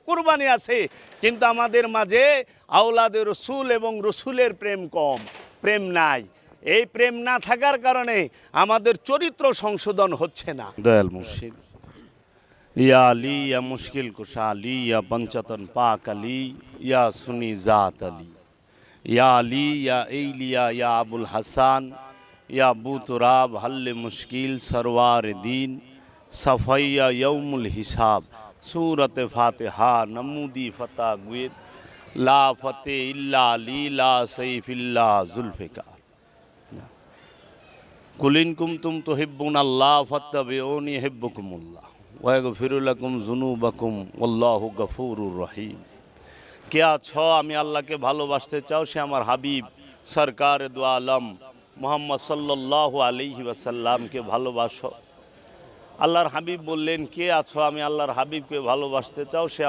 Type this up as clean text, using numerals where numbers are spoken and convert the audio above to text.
কুরবানি আছে, কিন্তু আমাদের মাঝে আওলাদে রসুল এবং রসুলের প্রেম কম, প্রেম নাই। এই প্রেম না থাকার কারণে আমাদের চরিত্র সংশোধন হচ্ছে না। দয়াল মুর্শিদ ইয়া আলী ইয়া মুশকিল কুশা আলী ইয়া পঞ্চতন পাক আলী ইয়া সুনি জাত আলী ইয়া আলী ইয়া এইলিয়া ইয়া আবুল হাসান ইয়া আবু তুরাব হল্লে মুশকিল সরওয়ার দিন সফাইয়া यौमुल हिसाब सूरत फातिहा नमूदी फता गुयद ला फते इल्ला अली ला सैफ इल्ला जुल्फ़िकार कुलिन कुम तुम तुहिब्बुनल्लाह फत्तबिऊनी युहिब्बुकुमुल्लाह व यगफिरु लकुम जुनूबकुम वल्लाहु गफूरुर रहीम। কে আছো আমি আল্লাহকে ভালোবাসতে চাও, সে আমার হাবিব সরকার দু আলম মুহাম্মদ সাল্লাল্লাহু আলাইহি ওয়াসাল্লামকে ভালোবাসো। আল্লাহর হাবিব বললেন, কে আছো আমি আল্লাহর হাবিবকে ভালোবাসতে চাও, সে